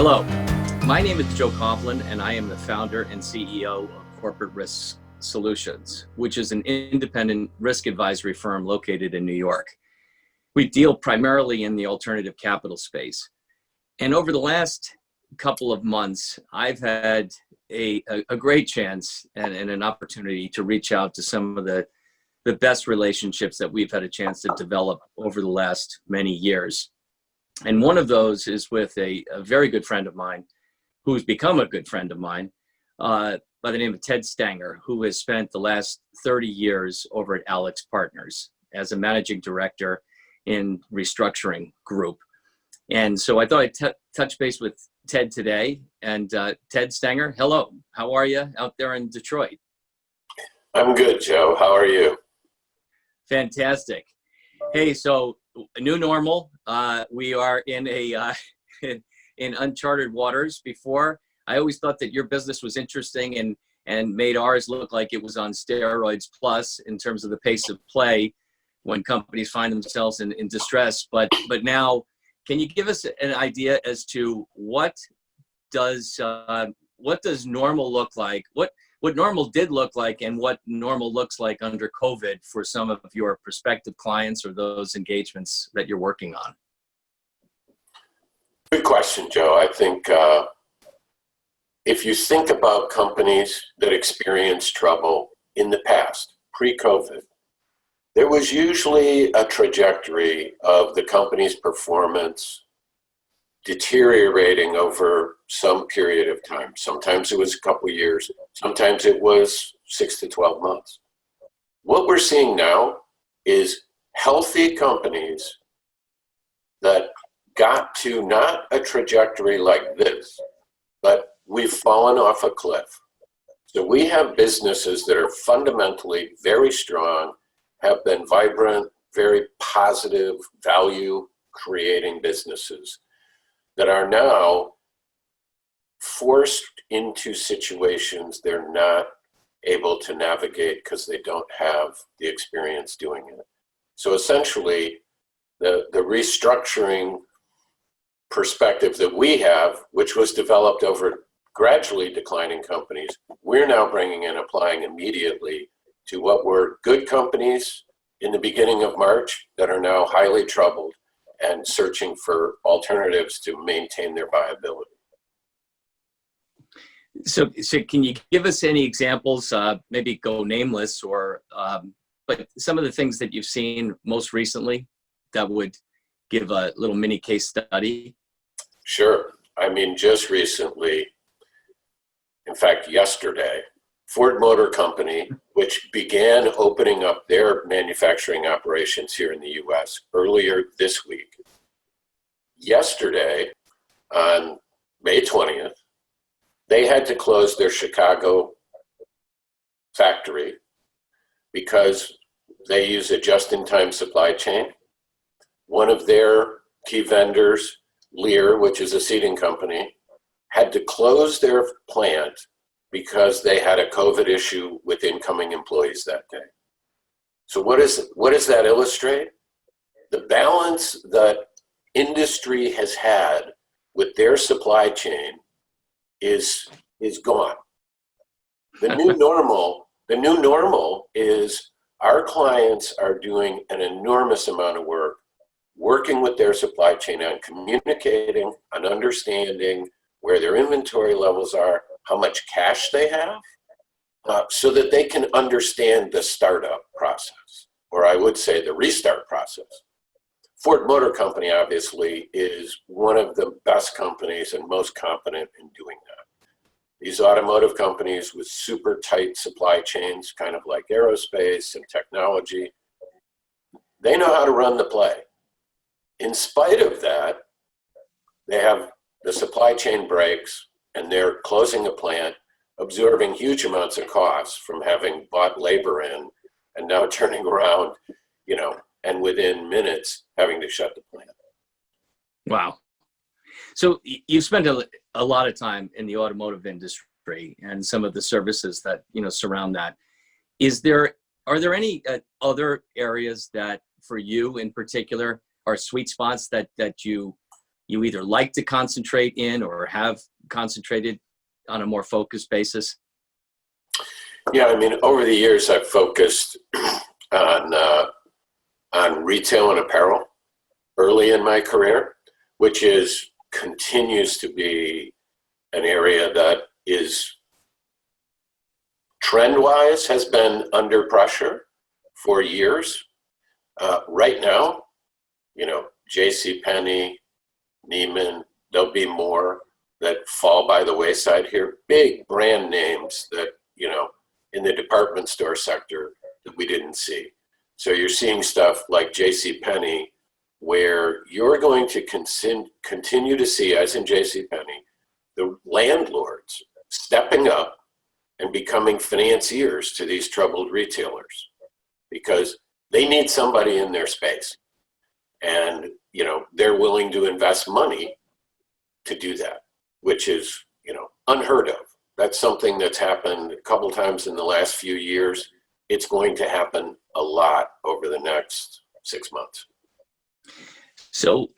Hello, my name is Joe Coughlin, and I am the founder and CEO of Corporate Risk Solutions, which is an independent risk advisory firm located in New York. We deal primarily in the alternative capital space. And over the last couple of months, I've had a great chance and an opportunity to reach out to some of the best relationships that we've had a chance to develop over the last many years. And one of those is with a very good friend of mine, who's become a good friend of mine, by the name of Ted Stenger, who has spent the last 30 years over at Alex Partners as a managing director in restructuring group. And so I thought I'd touch base with Ted today. And Ted Stenger, hello, how are you out there in Detroit? I'm good, Joe. How are you? Fantastic. Hey, so a new normal. We are in in uncharted waters. Before, I always thought that your business was interesting and made ours look like it was on steroids plus in terms of the pace of play when companies find themselves in distress. But now, can you give us an idea as to what does normal look like? What normal did look like and what normal looks like under COVID for some of your prospective clients or those engagements that you're working on? Good question, Joe. I think if you think about companies that experienced trouble in the past, pre-COVID, there was usually a trajectory of the company's performance deteriorating over some period of time. Sometimes it was a couple of years, sometimes it was 6 to 12 months. What we're seeing now is healthy companies that got to not a trajectory like this, but we've fallen off a cliff. So we have businesses that are fundamentally very strong, have been vibrant, very positive, value creating businesses that are now forced into situations they're not able to navigate because they don't have the experience doing it. So essentially, the restructuring perspective that we have, which was developed over gradually declining companies, we're now bringing and applying immediately to what were good companies in the beginning of March that are now highly troubled and searching for alternatives to maintain their viability. So can you give us any examples, maybe go nameless, or but some of the things that you've seen most recently that would give a little mini case study? Sure. I mean, just recently, in fact, yesterday, Ford Motor Company, which began opening up their manufacturing operations here in the US earlier this week, yesterday on May 20th, they had to close their Chicago factory because they use a just-in-time supply chain. One of their key vendors, Lear, which is a seating company, had to close their plant because they had a COVID issue with incoming employees that day. So what does that illustrate? The balance that industry has had with their supply chain is gone. The new normal is our clients are doing an enormous amount of work working with their supply chain on communicating, on understanding where their inventory levels are, how much cash they have, so that they can understand the startup process, or I would say the restart process. Ford Motor Company obviously is one of the best companies and most competent in doing that. These automotive companies with super tight supply chains, kind of like aerospace and technology, they know how to run the play. In spite of that, they have the supply chain breaks and they're closing a plant, absorbing huge amounts of costs from having bought labor in and now turning around, and within minutes having to shut the plant. Wow. So you spent a lot of time in the automotive industry and some of the services that surround that. Are there any other areas that for you in particular are sweet spots that you you either like to concentrate in or have concentrated on a more focused basis? Yeah, I mean, over the years, I've focused on retail and apparel early in my career, which continues to be an area that is trend-wise has been under pressure for years. Right now, JCPenney, Neiman, there'll be more that fall by the wayside here. Big brand names that, in the department store sector that we didn't see. So you're seeing stuff like JCPenney, where you're going to continue to see, as in JCPenney, the landlords stepping up and becoming financiers to these troubled retailers because they need somebody in their space. And, they're willing to invest money to do that, which is, unheard of. That's something that's happened a couple times in the last few years. It's going to happen a lot over the next 6 months. So,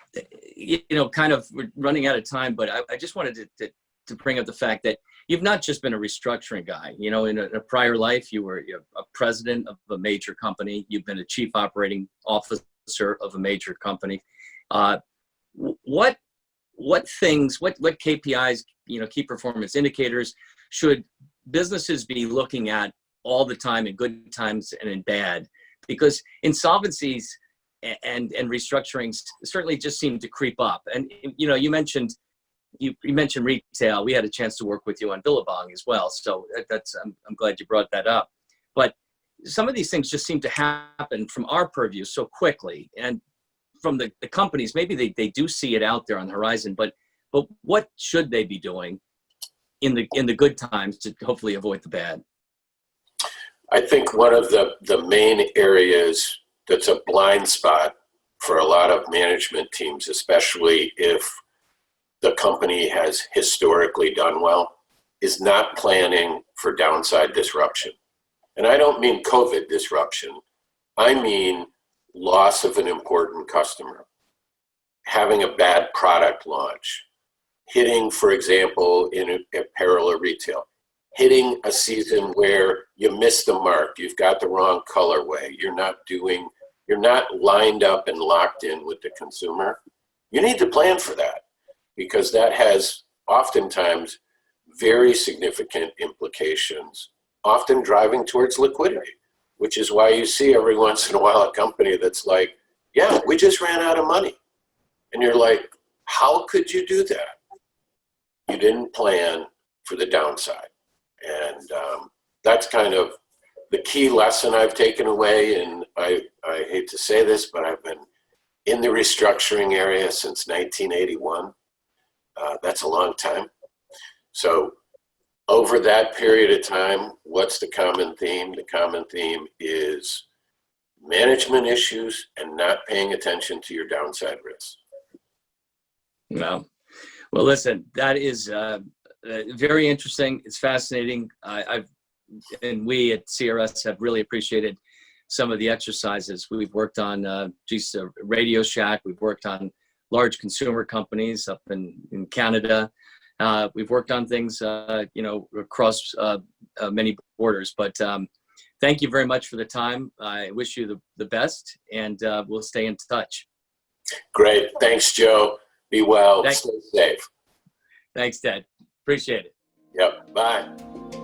kind of we're running out of time, but I just wanted to bring up the fact that you've not just been a restructuring guy. In a prior life, you're a president of a major company. You've been a chief operating officer of a major company. What KPIs, key performance indicators, should businesses be looking at all the time, in good times and in bad? Because insolvencies and restructurings certainly just seem to creep up. And you mentioned retail. We had a chance to work with you on Billabong as well, so I'm glad you brought that up. But some of these things just seem to happen from our purview so quickly, and from the companies, maybe they do see it out there on the horizon, but what should they be doing in the good times to hopefully avoid the bad? I think one of the main areas that's a blind spot for a lot of management teams, especially if the company has historically done well, is not planning for downside disruption. And I don't mean COVID disruption. I mean loss of an important customer, having a bad product launch, hitting, for example, in apparel or retail, hitting a season where you missed the mark, you've got the wrong colorway, you're not lined up and locked in with the consumer. You need to plan for that, because that has oftentimes very significant implications, often driving towards liquidity, which is why you see every once in a while a company that's like, yeah, we just ran out of money. And you're like, how could you do that? You didn't plan for the downside. And that's kind of the key lesson I've taken away. And I hate to say this, but I've been in the restructuring area since 1981. That's a long time. So over that period of time, what's the common theme? The common theme is management issues and not paying attention to your downside risks. Well, listen, that is very interesting. It's fascinating. And we at CRS have really appreciated some of the exercises. We've worked on Radio Shack. We've worked on large consumer companies up in Canada. We've worked on things, across many borders. But thank you very much for the time. I wish you the best, and we'll stay in touch. Great. Thanks, Joe. Be well. Thanks. Stay safe. Thanks, Ted. Appreciate it. Yep. Bye.